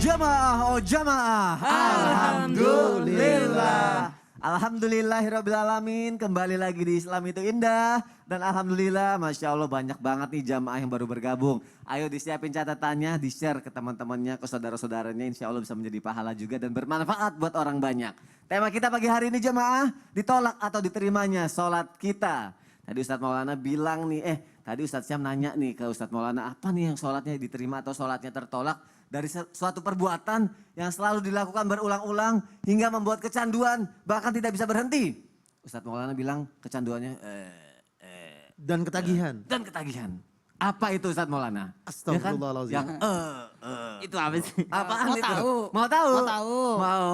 Jamaah, oh jamaah. Alhamdulillah. Alhamdulillahirrabbilalamin. Kembali lagi di Islam itu indah. Dan alhamdulillah, Masya Allah banyak banget nih jamaah yang baru bergabung. Ayo disiapin catatannya, di-share ke teman-temannya, ke saudara-saudaranya. Insya Allah bisa menjadi pahala juga dan bermanfaat buat orang banyak. Tema kita pagi hari ini jamaah, ditolak atau diterimanya sholat kita. Tadi Ustadz Maulana bilang nih, tadi Ustadz Syam nanya nih ke Ustadz Maulana, apa nih yang sholatnya diterima atau sholatnya tertolak? Dari suatu perbuatan yang selalu dilakukan berulang-ulang hingga membuat kecanduan, bahkan tidak bisa berhenti. Ustadz Maulana bilang kecanduannya Dan ketagihan. dan ketagihan. Apa itu Ustadz Maulana? Astagfirullahaladzim. Ya kan? Itu apa sih? Apaan Mau itu? tahu? Mau tahu? Mau tahu? Mau.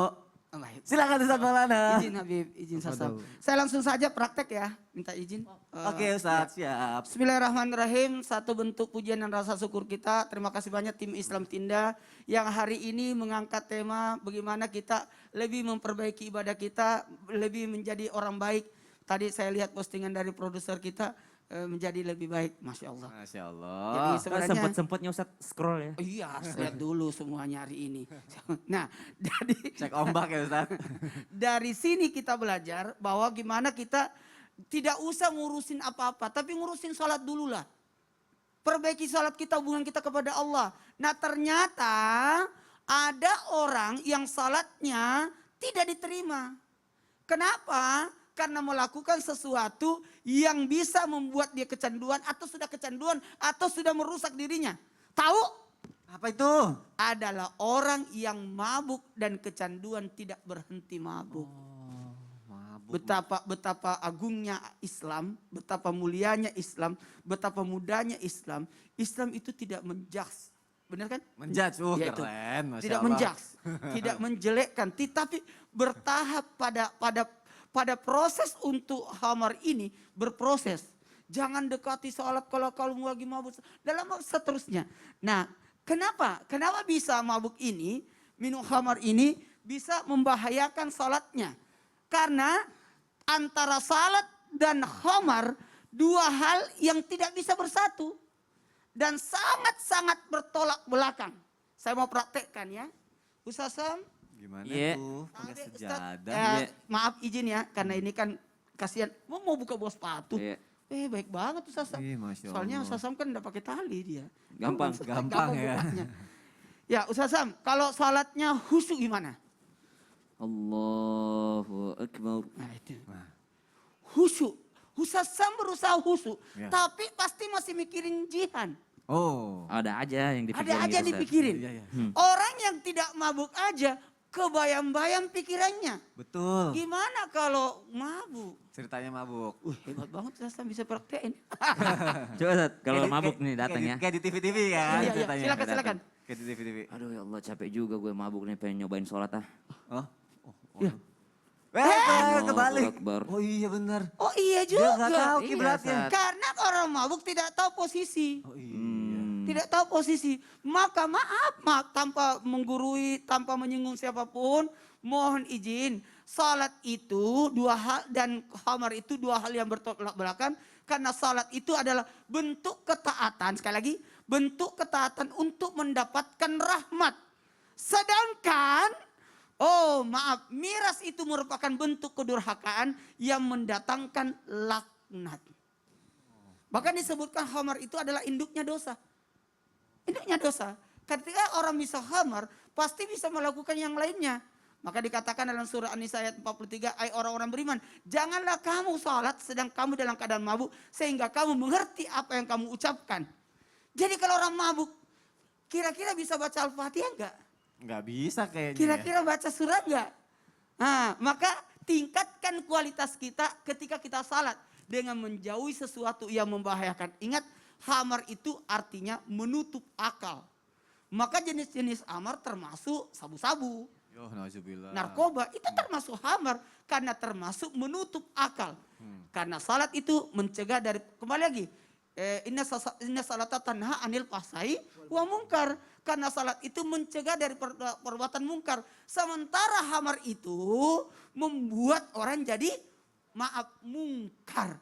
Oh, baik. Silakan Ustadz Maulana. Izin Habib, izin Sasam. Waduh. Saya langsung saja praktek ya, minta izin. Oke Ustadz, siap. Bismillahirrahmanirrahim, satu bentuk pujian dan rasa syukur kita. Terima kasih banyak tim Islam Tinda yang hari ini mengangkat tema bagaimana kita lebih memperbaiki ibadah kita, lebih menjadi orang baik. Tadi saya lihat postingan dari produser kita, menjadi lebih baik, Masya Allah. Masya Allah. Jadi sebenarnya Sempet-sempetnya Ustadz scroll ya. oh iya, harus lihat dulu semuanya hari ini. Nah, Cek ombak ya Ustadz. dari sini kita belajar bahwa gimana kita tidak usah ngurusin apa-apa, tapi ngurusin sholat dulu lah. Perbaiki sholat kita, hubungan kita kepada Allah. Nah ternyata ada orang yang sholatnya tidak diterima. Kenapa? Karena melakukan sesuatu yang bisa membuat dia kecanduan atau sudah kecanduan atau sudah merusak dirinya. Tahu? Apa itu? Adalah orang yang mabuk dan kecanduan tidak berhenti mabuk. Betapa agungnya Islam, betapa mulianya Islam, betapa mudanya Islam. Islam itu tidak menjudge, benar kan? Menjudge, Ya, itu. keren, Masya Tidak Allah. menjudge, tidak menjelekkan, tetapi bertahap pada proses untuk khamar ini berproses. Jangan dekati sholat kalau lagi mabuk, dalam seterusnya. Nah, kenapa bisa mabuk ini, minum khamar ini bisa membahayakan sholatnya? Karena antara salat dan khamar dua hal yang tidak bisa bersatu dan sangat-sangat bertolak belakang. Saya mau praktekkan ya. Ustaz Sam. Gimana Iya. tuh? Pakai Ustaz, sejadah. maaf izin ya karena ini kan kasihan. Mau buka buah sepatu. Iya. Baik banget Ustaz Sam. Ih, Masya Soalnya Allah. Ustaz Sam kan udah pakai tali dia. Gampang. Gampang ya. bukanya. Ya Ustaz Sam, kalau salatnya khusyuk gimana? Allahu Akbar. Nah itu. Khusyuk. Ustaz Sam berusaha khusyuk. Ya. Tapi pasti masih mikirin jihan. Oh. Ada aja yang dipikirin. Ada aja gitu, Ustadz. dipikirin. Iya, iya. Orang yang tidak mabuk aja kebayang-bayang pikirannya. Betul. Gimana kalau mabuk? Ceritanya mabuk. Hebat banget Ustaz Sam bisa praktekin. Coba Ustadz, kalau Kayak di- mabuk kayak- nih datang ya. Kayak di TV-TV kan Iya, iya. ceritanya. Silakan. Kayak di TV-TV. Aduh ya Allah capek juga gue mabuk nih pengen nyobain sholat ah. Oh. Ya. Kebalik. Allahu Akbar. Oh iya benar. Oh iya Dia juga. nggak tahu Iya, kiblatnya. Ustaz. Karena orang mabuk tidak tahu posisi. Oh iya. Tidak tahu posisi. Maka maaf tanpa menggurui, tanpa menyinggung siapapun. Mohon izin. Salat itu dua hal dan khamar itu dua hal yang bertolak belakang. Karena salat itu adalah bentuk ketaatan. Sekali lagi. Bentuk ketaatan untuk mendapatkan rahmat. Sedangkan, oh maaf, miras itu merupakan bentuk kedurhakaan yang mendatangkan laknat. Bahkan disebutkan khamar itu adalah induknya dosa. Induknya dosa. Ketika orang bisa khamar, pasti bisa melakukan yang lainnya. Maka dikatakan dalam surah An-Nisa ayat 43, ay orang-orang beriman, janganlah kamu salat sedang kamu dalam keadaan mabuk, sehingga kamu mengerti apa yang kamu ucapkan. Jadi kalau orang mabuk, kira-kira bisa baca Al-Fatihah enggak? Nggak bisa kayaknya. Kira-kira baca surat enggak? Nah, maka tingkatkan kualitas kita ketika kita salat dengan menjauhi sesuatu yang membahayakan. Ingat, khamar itu artinya menutup akal. Maka jenis-jenis amar termasuk sabu-sabu, Yo, nauzubillah. narkoba itu termasuk khamar karena termasuk menutup akal. Karena salat itu mencegah dari, kembali lagi, inna salata tanha anil fahsai wa mungkar. Karena salat itu mencegah dari perbuatan mungkar. Sementara khamar itu membuat orang jadi maaf mungkar.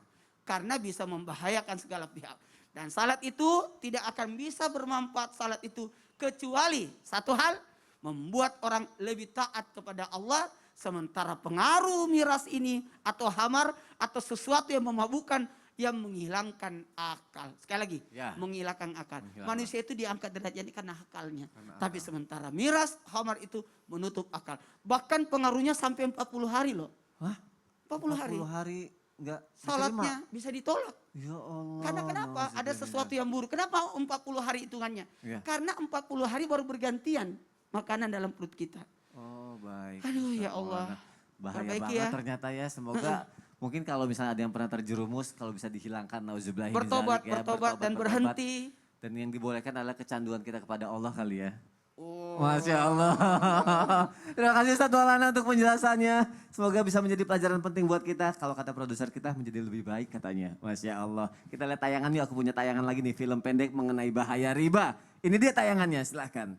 Karena bisa membahayakan segala pihak. Dan salat itu tidak akan bisa bermanfaat salat itu kecuali satu hal, membuat orang lebih taat kepada Allah. Sementara pengaruh miras ini atau hamar atau sesuatu yang memabukkan yang menghilangkan akal. Sekali lagi, Ya. menghilangkan akal. Menghilangkan. Manusia itu diangkat derajatnya karena akalnya. Tapi sementara miras, hamar itu menutup akal. Bahkan pengaruhnya sampai 40 hari loh. Hah? 40 hari. 40 hari enggak Salatnya bisa ditolak. Ya Allah. Karena kenapa? Ada sesuatu yang buruk. Kenapa 40 hari hitungannya? Ya. Karena 40 hari baru bergantian makanan dalam perut kita. Oh baik. Aduh, Masya ya Allah. Nah, bahaya Perbaiki banget ya. ternyata ya. Semoga mungkin kalau misalnya ada yang pernah terjerumus, kalau bisa dihilangkan. Nauzubillah. Bertobat, bertobat dan berhenti. Dan yang dibolehkan adalah kecanduan kita kepada Allah kali ya. Oh. Masya Allah. Terima kasih Ustadz Maulana untuk penjelasannya. Semoga bisa menjadi pelajaran penting buat kita. Kalau kata produser kita menjadi lebih baik katanya. Masya Allah. Kita lihat tayangan yuk. Aku punya tayangan lagi nih. Film pendek mengenai bahaya riba. Ini dia tayangannya. Silahkan.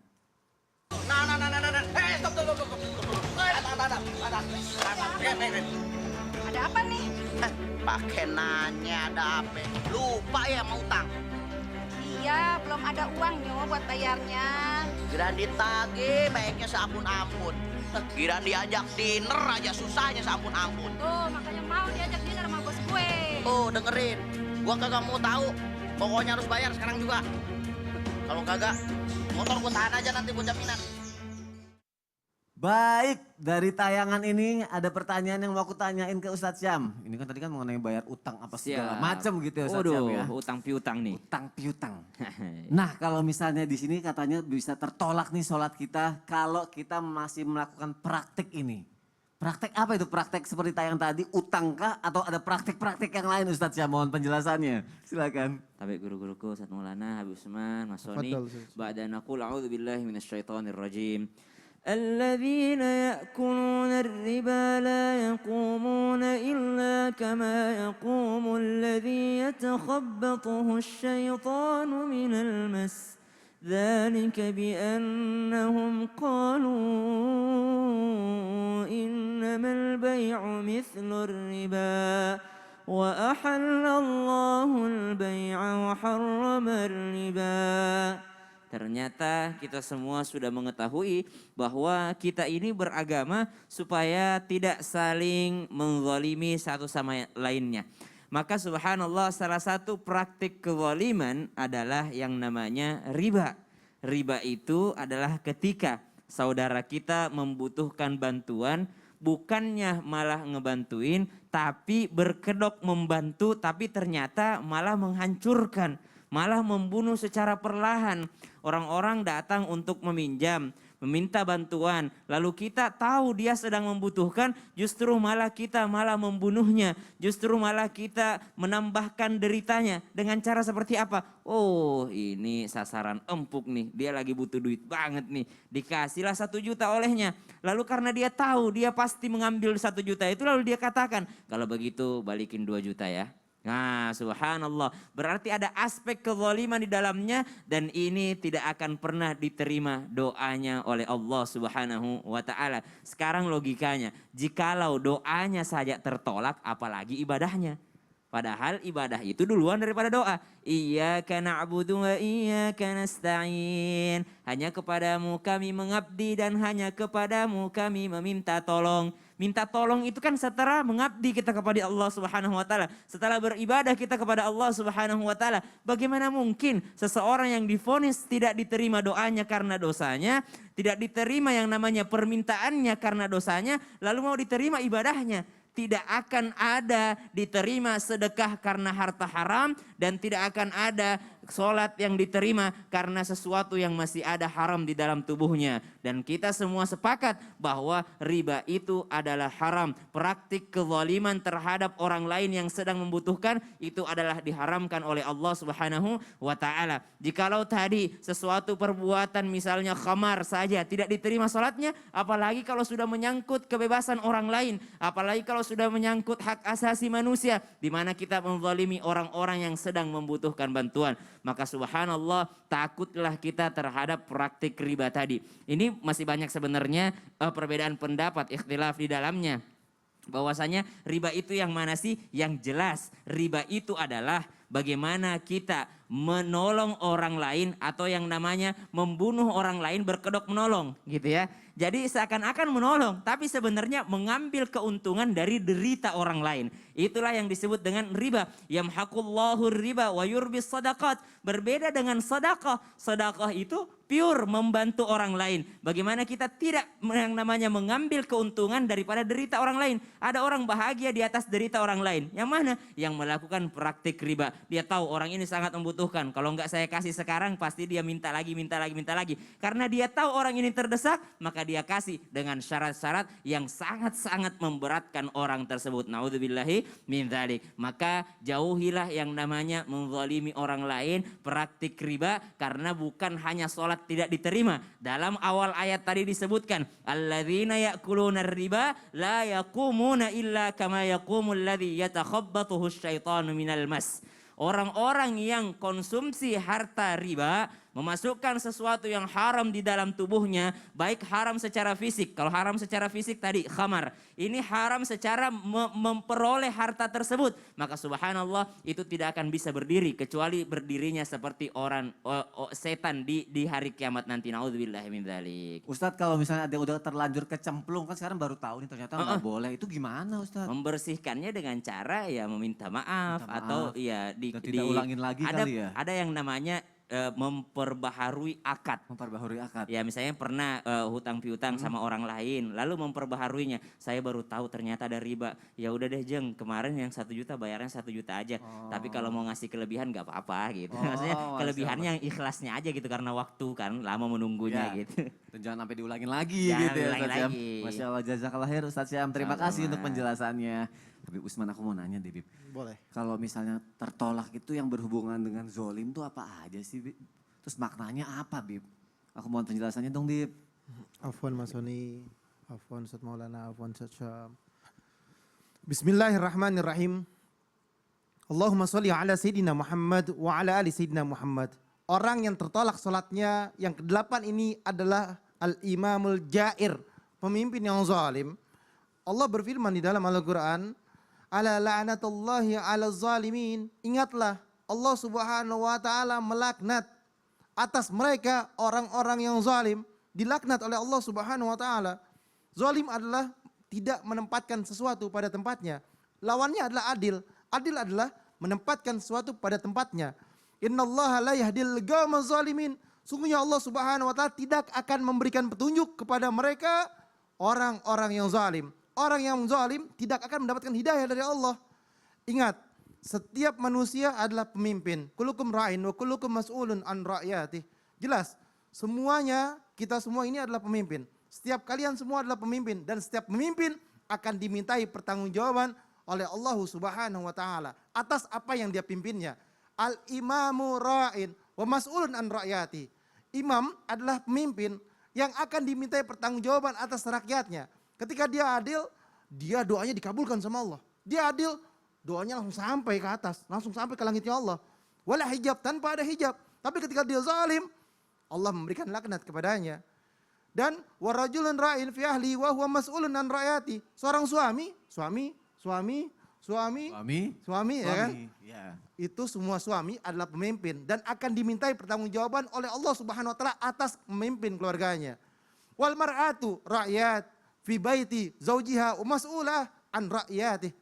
Ada apa nih? Pakai nanya ada apa? Lupa ya mau utang. Iya, belum ada uangnya buat bayarnya. Kira ditagih baiknya seampun-ampun. Kira diajak dinner aja susahnya seampun-ampun. Tuh, makanya mau diajak dinner sama bos gue. Tuh dengerin, gua kagak mau tahu. Pokoknya harus bayar sekarang juga. Kalau kagak, motor gua tahan aja nanti buat jaminan. Baik, dari tayangan ini ada pertanyaan yang mau aku tanyain ke Ustadz Syam. Ini kan tadi kan mengenai bayar utang apa segala Siap. macam gitu ya Ustadz Syam ya. Utang piutang nih. Utang piutang. Nah kalau misalnya di sini katanya bisa tertolak nih sholat kita kalau kita masih melakukan praktik ini. Praktek apa itu? Praktek seperti tayang tadi, utang kah atau ada praktik-praktik yang lain Ustadz Syam? Mohon penjelasannya. Silakan. Tapi guru-guruku Ustadz Maulana, Habib Usman, Mas Soni. Tafadhal, Ustadz. Ba'da naqul a'udzubillahi minasyaitonirrajim. الذين يأكلون الربا لا يقومون إلا كما يقوم الذي يتخبطه الشيطان من المس ذلك بأنهم قالوا إنما البيع مثل الربا وأحل الله البيع وحرم الربا. Ternyata kita semua sudah mengetahui bahwa kita ini beragama supaya tidak saling menzalimi satu sama lainnya. Maka subhanallah salah satu praktik kezaliman adalah yang namanya riba. Riba itu adalah ketika saudara kita membutuhkan bantuan, bukannya malah ngebantuin tapi berkedok membantu tapi ternyata malah menghancurkan. Malah membunuh secara perlahan. Orang-orang datang untuk meminjam, meminta bantuan. Lalu kita tahu dia sedang membutuhkan, justru malah kita malah membunuhnya. Justru malah kita menambahkan deritanya. Dengan cara seperti apa? Oh ini sasaran empuk nih, dia lagi butuh duit banget nih. Dikasihlah 1 juta olehnya. Lalu karena dia tahu dia pasti mengambil 1 juta itu, lalu dia katakan, kalau begitu balikin 2 juta ya. Nah subhanallah, berarti ada aspek kezaliman di dalamnya dan ini tidak akan pernah diterima doanya oleh Allah subhanahu wa ta'ala. Sekarang logikanya, jikalau doanya saja tertolak apalagi ibadahnya. Padahal ibadah itu duluan daripada doa. Iyyaka na'budu wa iyyaka nasta'in. Hanya kepadamu kami mengabdi dan hanya kepadamu kami meminta tolong. Minta tolong itu kan setelah mengabdi kita kepada Allah Subhanahu wa taala, setelah beribadah kita kepada Allah Subhanahu wa taala. Bagaimana mungkin seseorang yang divonis tidak diterima doanya karena dosanya, tidak diterima yang namanya permintaannya karena dosanya, lalu mau diterima ibadahnya? Tidak akan ada diterima sedekah karena harta haram dan tidak akan ada sholat yang diterima karena sesuatu yang masih ada haram di dalam tubuhnya. Dan kita semua sepakat bahwa riba itu adalah haram. Praktik kezaliman terhadap orang lain yang sedang membutuhkan itu adalah diharamkan oleh Allah Subhanahu wa ta'ala. Jikalau tadi sesuatu perbuatan misalnya khamar saja tidak diterima sholatnya, apalagi kalau sudah menyangkut kebebasan orang lain, apalagi kalau sudah menyangkut hak asasi manusia, di mana kita menzalimi orang-orang yang sedang membutuhkan bantuan. Maka subhanallah takutlah kita terhadap praktik riba tadi. Ini masih banyak sebenarnya perbedaan pendapat, ikhtilaf di dalamnya. Bahwasanya riba itu yang mana sih? Yang jelas riba itu adalah bagaimana kita menolong orang lain atau yang namanya membunuh orang lain berkedok menolong gitu ya. Jadi seakan-akan menolong tapi sebenarnya mengambil keuntungan dari derita orang lain. Itulah yang disebut dengan riba. Yamhaqullahu riba wa yurbis sadaqat. Berbeda dengan sedekah. Sedekah itu pure membantu orang lain. Bagaimana kita tidak yang namanya mengambil keuntungan daripada derita orang lain. Ada orang bahagia di atas derita orang lain. Yang mana? Yang melakukan praktik riba. Dia tahu orang ini sangat membutuhkan. Kalau enggak saya kasih sekarang pasti dia minta lagi, minta lagi, minta lagi. Karena dia tahu orang ini terdesak, maka dia kasih dengan syarat-syarat yang sangat-sangat memberatkan orang tersebut. Naudzubillahi min dzalik. Maka jauhilah yang namanya menzalimi orang lain, praktik riba, karena bukan hanya sholat tidak diterima. Dalam awal ayat tadi disebutkan, alladzina ya'kuluna riba la yaqumuna illa kama yaqumul ladzi yatakhabbathu asyaitanu minal mas. Orang-orang yang konsumsi harta riba memasukkan sesuatu yang haram di dalam tubuhnya, baik haram secara fisik. Kalau haram secara fisik tadi khamar, ini haram secara memperoleh harta tersebut. Maka subhanallah itu tidak akan bisa berdiri kecuali berdirinya seperti orang setan di hari kiamat nanti. Naudzubillahi min dzalik. Ustadz, kalau misalnya ada yang udah terlanjur kecemplung, kan sekarang baru tahu nih ternyata nggak boleh. Itu gimana Ustadz? Membersihkannya dengan cara ya meminta maaf, Minta maaf. atau ya Dan tidak ulangin lagi kali ya? Ada yang namanya memperbaharui akad. Memperbaharui akad. Ya misalnya pernah hutang piutang sama orang lain, lalu memperbaharuinya. Saya baru tahu ternyata ada riba. Ya udah deh Jeng, kemarin yang 1 juta bayarnya 1 juta aja. Tapi kalau mau ngasih kelebihan nggak apa-apa gitu. Maksudnya kelebihannya yang ikhlasnya aja gitu, karena waktu kan lama menunggunya Ya. gitu. Dan jangan sampai diulangin lagi Jangan gitu ya diulangin Ustadz Syam. lagi. Masya Allah, jazakallah khair Ustadz Syam. Terima kasih Sama-sama. untuk penjelasannya. Habib Usman, aku mau nanya deh Bib. Boleh. Kalau misalnya tertolak itu yang berhubungan dengan zolim tuh apa aja sih Bib? Terus maknanya apa Bib? Aku mohon penjelasannya dong Bib. Afwan Mas Soni, afwan Ustaz Maulana, afwan Ustaz Syam. Bismillahirrahmanirrahim. Allahumma sholli ala Sayyidina Muhammad wa ala ali Sayyidina Muhammad. Orang yang tertolak sholatnya yang ke-8 ini adalah al-imamul jair, pemimpin yang zalim. Allah berfirman di dalam Al-Quran, ala la'natullahi ala zalimin. Ingatlah, Allah subhanahu wa ta'ala melaknat atas mereka orang-orang yang zalim. Dilaknat oleh Allah subhanahu wa ta'ala. Zalim adalah tidak menempatkan sesuatu pada tempatnya. Lawannya adalah adil. Adil adalah menempatkan sesuatu pada tempatnya. Innallaha la yahdil qaumal zalimin. Sungguhnya Allah subhanahu wa ta'ala tidak akan memberikan petunjuk kepada mereka orang-orang yang zalim. Orang yang zalim tidak akan mendapatkan hidayah dari Allah. Ingat, setiap manusia adalah pemimpin. Kullukum ra'in wa kullukum mas'ulun an ra'yatih. Jelas, semuanya, kita semua ini adalah pemimpin. Setiap kalian semua adalah pemimpin. Dan setiap pemimpin akan dimintai pertanggungjawaban oleh Allah subhanahu wa ta'ala atas apa yang dia pimpinnya. Al-imamu ra'in wa mas'ulun an ra'yatih. Imam adalah pemimpin yang akan dimintai pertanggungjawaban atas rakyatnya. Ketika dia adil, dia doanya dikabulkan sama Allah. Dia adil, doanya langsung sampai ke atas, langsung sampai ke langitnya Allah. Wala hijab, tanpa ada hijab. Tapi ketika dia zalim, Allah memberikan laknat kepadanya. Dan warajulun ra'in fi ahli wa huwa mas'ulun an ra'yati. Seorang suami ya kan? Ya. Itu semua suami adalah pemimpin dan akan dimintai pertanggungjawaban oleh Allah Subhanahu wa taala atas memimpin keluarganya. Wal mar'atu ra'yat fi baiti zaujiha wa mas'ulah an ra'yatih.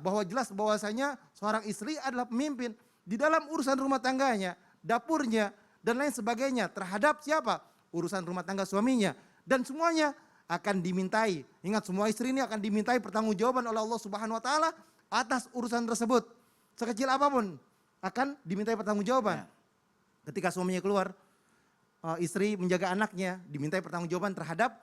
Bahwa jelas bahwasanya seorang istri adalah pemimpin di dalam urusan rumah tangganya, dapurnya dan lain sebagainya terhadap siapa? Urusan rumah tangga suaminya, dan semuanya akan dimintai. Ingat, semua istri ini akan dimintai pertanggungjawaban oleh Allah Subhanahu wa taala atas urusan tersebut. Sekecil apapun akan dimintai pertanggungjawaban. Ketika suaminya keluar, istri menjaga anaknya, dimintai pertanggungjawaban terhadap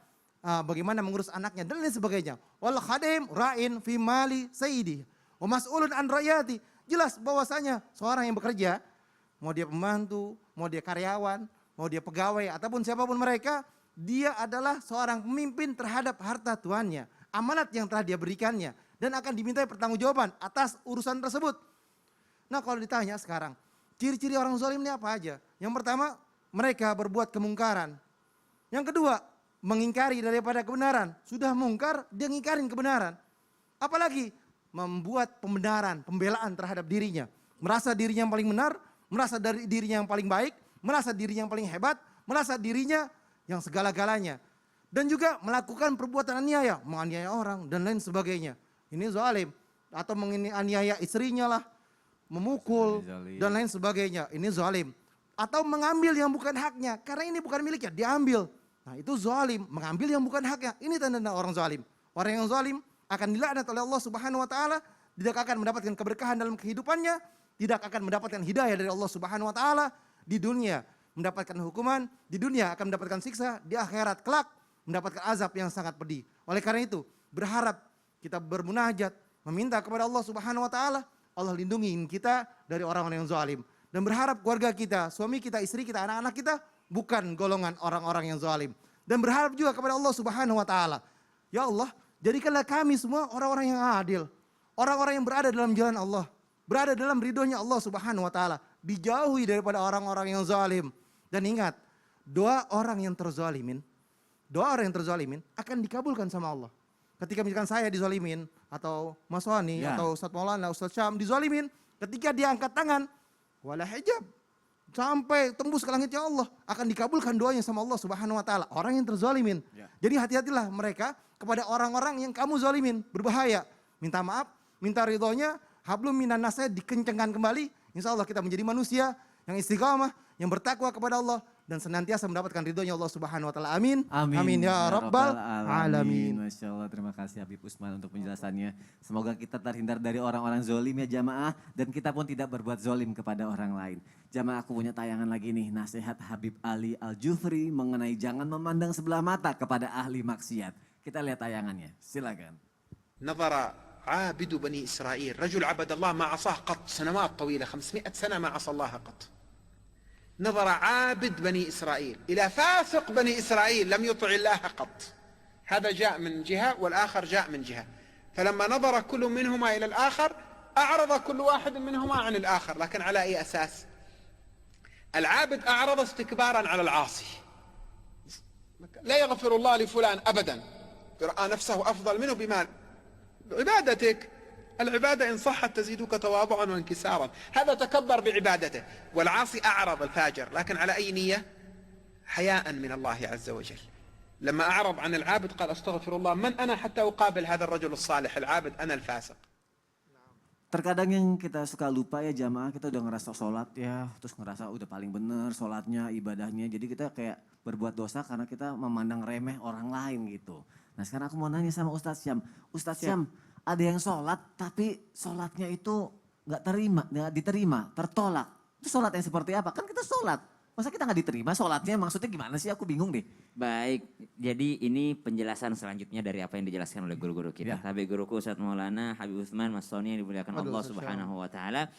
bagaimana mengurus anaknya dan lain sebagainya. Wal khadim ra'in fi mali sayyidi wa mas'ulun an ra'yati. Jelas bahwasanya seorang yang bekerja, mau dia pembantu, mau dia karyawan, mau dia pegawai ataupun siapapun mereka, dia adalah seorang pemimpin terhadap harta tuannya, amanat yang telah dia berikannya, dan akan dimintai pertanggungjawaban atas urusan tersebut. Nah, kalau ditanya sekarang, ciri-ciri orang zalim ini apa aja? Yang pertama, mereka berbuat kemungkaran. Yang kedua, mengingkari daripada kebenaran. Sudah mungkar, dia ngingkarin kebenaran. Apalagi membuat pembenaran, pembelaan terhadap dirinya. merasa dirinya yang paling benar, merasa dari dirinya yang paling baik, merasa dirinya yang paling hebat, merasa dirinya yang segala-galanya. Dan juga melakukan perbuatan aniaya, menganiaya orang dan lain sebagainya. Ini zalim. Atau menganiaya istrinya lah, memukul dan lain sebagainya. Ini zalim. Atau mengambil yang bukan haknya, karena ini bukan miliknya, diambil. Nah itu zalim, mengambil yang bukan haknya. Ini tanda-tanda orang zalim. Orang yang zalim akan dilaknat oleh Allah Subhanahu wa taala, tidak akan mendapatkan keberkahan dalam kehidupannya, tidak akan mendapatkan hidayah dari Allah Subhanahu wa taala di dunia, mendapatkan hukuman, di dunia akan mendapatkan siksa, di akhirat kelak mendapatkan azab yang sangat pedih. Oleh karena itu, berharap kita bermunajat, meminta kepada Allah Subhanahu wa taala, Allah lindungi kita dari orang-orang yang zalim. Dan berharap keluarga kita, suami kita, istri kita, anak-anak kita bukan golongan orang-orang yang zalim. Dan berharap juga kepada Allah Subhanahu wa taala, ya Allah, jadikanlah kami semua orang-orang yang adil. Orang-orang yang berada dalam jalan Allah, berada dalam ridhonya Allah Subhanahu wa taala, dijauhi daripada orang-orang yang zalim. Dan ingat, doa orang yang terzalimin akan dikabulkan sama Allah. Ketika misalkan saya dizalimin, atau Mas Wani, atau Ustaz Maulana, Ustaz Syam dizalimin, ketika dia angkat tangan, wala hijab, sampai tembus ke langitnya Allah, akan dikabulkan doanya sama Allah Subhanahu wa taala. Orang yang terzalimin. Jadi hati-hatilah mereka kepada orang-orang yang kamu zalimin, berbahaya. Minta maaf, minta ridhonya, hablum minan nasnya dikencangkan kembali. Insya Allah kita menjadi manusia yang istiqamah, yang bertakwa kepada Allah dan senantiasa mendapatkan ridhonya Allah Subhanahu wa taala. Amin. Amin ya rabbal alamin. Masya Allah, terima kasih Habib Usman untuk penjelasannya. Semoga kita terhindar dari orang-orang zolim ya jamaah, dan kita pun tidak berbuat zolim kepada orang lain. Jamaah, aku punya tayangan lagi nih, nasihat Habib Ali Al-Jufri mengenai jangan memandang sebelah mata kepada ahli maksiat. Kita lihat tayangannya, silakan. نظر عابد بني إسرائيل رجل عبد الله ما عصاه قط سنوات طويلة 500 سنة ما عصى الله قط. نظر عابد بني إسرائيل إلى فاسق بني إسرائيل لم يطع الله قط. هذا جاء من جهة والآخر جاء من جهة، فلما نظر كل منهما إلى الآخر أعرض كل واحد منهما عن الآخر، لكن على أي أساس؟ العابد أعرض استكبارا على العاصي، لا يغفر الله لفلان أبدا، رأى نفسه أفضل منه بما عبادتك. العبادة إن صحت تزيدك تواضعا وانكسارا، هذا تكبر بعبادته. والعاصي أعرض الفاجر، لكن على أي نية؟ حياء من الله عز وجل. لما أعرض عن العابد قال أستغفر الله، من أنا حتى أقابل هذا الرجل الصالح العابد؟ أنا الفاسق. Terkadang yang kita suka lupa ya jamaah, kita udah ngerasa sholat ya, terus ngerasa udah paling bener sholatnya, ibadahnya. Jadi kita kayak berbuat dosa karena kita memandang remeh orang lain gitu. Nah sekarang aku mau nanya sama Ustadz Syam. Ustadz Syam, ada yang sholat tapi sholatnya itu nggak diterima, tertolak. Itu sholat yang seperti apa? Kan kita sholat, masa kita nggak diterima sholatnya, maksudnya gimana sih? Aku bingung deh. Baik, jadi ini penjelasan selanjutnya dari apa yang dijelaskan oleh guru-guru kita. Habib guruku Ustaz Maulana, Habib Utsman, Mas Soni yang dimuliakan Allah Subhanahu wa taala.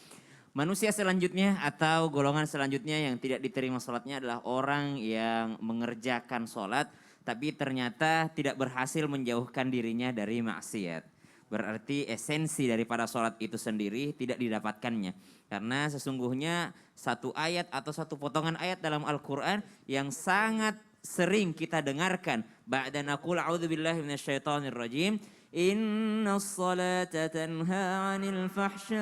Manusia selanjutnya atau golongan selanjutnya yang tidak diterima sholatnya adalah orang yang mengerjakan sholat tapi ternyata tidak berhasil menjauhkan dirinya dari maksiat. Berarti esensi daripada sholat itu sendiri tidak didapatkannya. Karena sesungguhnya satu ayat atau satu potongan ayat dalam Al-Quran yang sangat sering kita dengarkan. Ba'da naqul a'udzubillahi minasyaitonirrajim. Inna salata tanha 'anil fahsya'i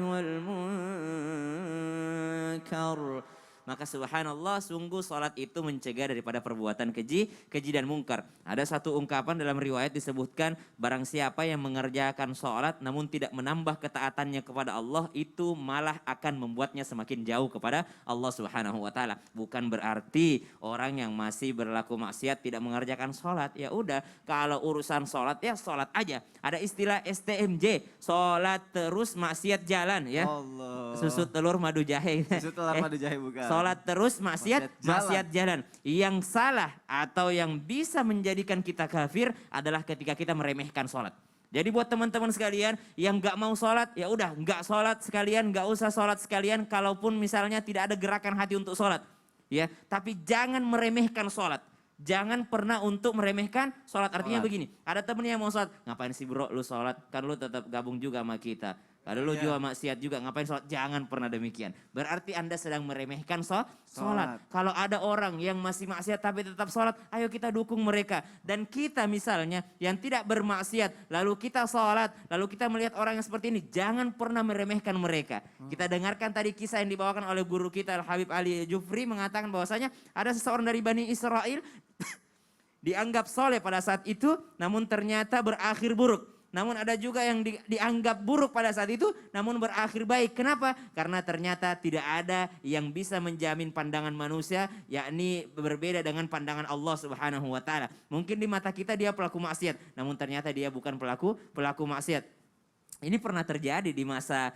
wal munkar. Maka subhanallah, sungguh salat itu mencegah daripada perbuatan keji dan mungkar. Ada satu ungkapan dalam riwayat disebutkan, barang siapa yang mengerjakan salat namun tidak menambah ketaatannya kepada Allah, itu malah akan membuatnya semakin jauh kepada Allah Subhanahu wa taala. Bukan berarti orang yang masih berlaku maksiat tidak mengerjakan salat. Ya udah, kalau urusan salat ya salat aja. Ada istilah STMJ, salat terus maksiat jalan ya. Allah. Susu telur madu jahe. Susu telur madu jahe bukan. Sholat terus maksiat jalan. Yang salah atau yang bisa menjadikan kita kafir adalah ketika kita meremehkan sholat. Jadi buat teman-teman sekalian yang gak mau sholat, ya udah gak sholat sekalian, gak usah sholat sekalian. Kalaupun misalnya tidak ada gerakan hati untuk sholat, ya. Tapi jangan meremehkan sholat. Jangan pernah untuk meremehkan sholat. Artinya begini, ada temen yang mau sholat, ngapain sih bro lu sholat? Kan lu tetap gabung juga sama kita. Kalau lu jual maksiat juga ngapain sholat? Jangan pernah demikian. Berarti Anda sedang meremehkan sholat. Kalau ada orang yang masih maksiat tapi tetap sholat, ayo kita dukung mereka. Dan kita misalnya yang tidak bermaksiat, lalu kita sholat, lalu kita melihat orang yang seperti ini, jangan pernah meremehkan mereka. Kita dengarkan tadi kisah yang dibawakan oleh guru kita Al-Habib Ali Jufri mengatakan bahwasanya ada seseorang dari Bani Israel dianggap soleh pada saat itu, namun ternyata berakhir buruk. Namun ada juga yang dianggap buruk pada saat itu, namun berakhir baik. Kenapa? Karena ternyata tidak ada yang bisa menjamin pandangan manusia, yakni berbeda dengan pandangan Allah Subhanahu wa taala. Mungkin di mata kita dia pelaku maksiat, namun ternyata dia bukan pelaku maksiat. Ini pernah terjadi di masa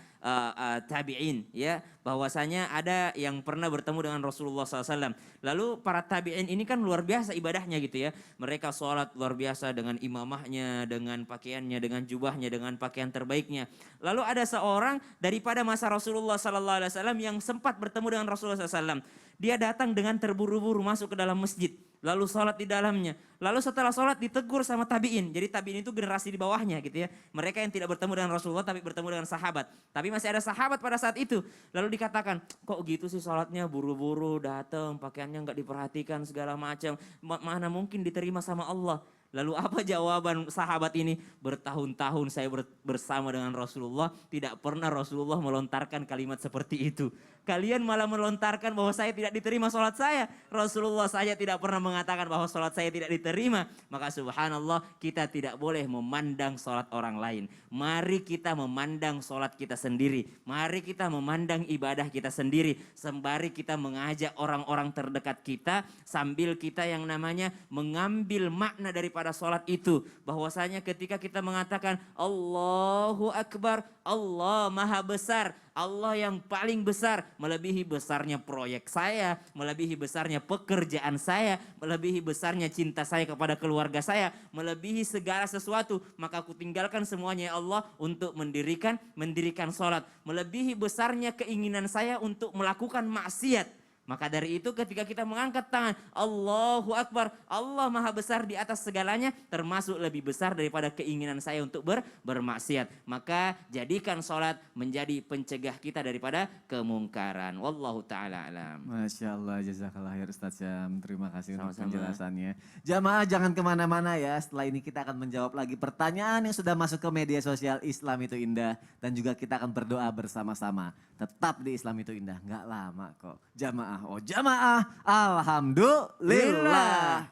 tabi'in, ya, bahwasanya ada yang pernah bertemu dengan Rasulullah SAW. Lalu para tabi'in ini kan luar biasa ibadahnya gitu ya. Mereka sholat luar biasa dengan imamahnya, dengan pakaiannya, dengan jubahnya, dengan pakaian terbaiknya. Lalu ada seorang daripada masa Rasulullah SAW yang sempat bertemu dengan Rasulullah SAW. Dia datang dengan terburu-buru masuk ke dalam masjid. Lalu sholat di dalamnya. Lalu setelah sholat ditegur sama tabi'in. Jadi tabi'in itu generasi di bawahnya gitu ya. Mereka yang tidak bertemu dengan Rasulullah tapi bertemu dengan sahabat. Tapi masih ada sahabat pada saat itu. Lalu dikatakan, kok gitu sih sholatnya buru-buru datang, pakaiannya nggak diperhatikan segala macam. Mana mungkin diterima sama Allah. Lalu apa jawaban sahabat ini? Bertahun-tahun saya bersama dengan Rasulullah, tidak pernah Rasulullah melontarkan kalimat seperti itu. Kalian malah melontarkan bahwa saya tidak diterima sholat saya. Rasulullah saja tidak pernah mengatakan bahwa sholat saya tidak diterima. Maka subhanallah, kita tidak boleh memandang sholat orang lain. Mari kita memandang sholat kita sendiri. Mari kita memandang ibadah kita sendiri. Sembari kita mengajak orang-orang terdekat kita, sambil kita yang namanya mengambil makna daripada sholat itu. Bahwasanya ketika kita mengatakan Allahu Akbar, Allah Maha Besar, Allah yang paling besar, melebihi besarnya proyek saya, melebihi besarnya pekerjaan saya, melebihi besarnya cinta saya kepada keluarga saya, melebihi segala sesuatu. Maka aku tinggalkan semuanya ya Allah untuk mendirikan sholat. Melebihi besarnya keinginan saya untuk melakukan maksiat. Maka dari itu ketika kita mengangkat tangan, Allahu Akbar, Allah Maha Besar di atas segalanya, termasuk lebih besar daripada keinginan saya untuk bermaksiat. Maka jadikan sholat menjadi pencegah kita daripada kemungkaran. Wallahu ta'ala alam. Masya Allah, jazakallah khair Ustaz Syam. Terima kasih untuk Sama-sama. penjelasannya. Jamaah jangan kemana-mana ya, setelah ini kita akan menjawab lagi pertanyaan yang sudah masuk ke media sosial Islam itu Indah. Dan juga kita akan berdoa bersama-sama. Tetap di Islam itu Indah, nggak lama kok. Jamaah, oh jamaah, alhamdulillah.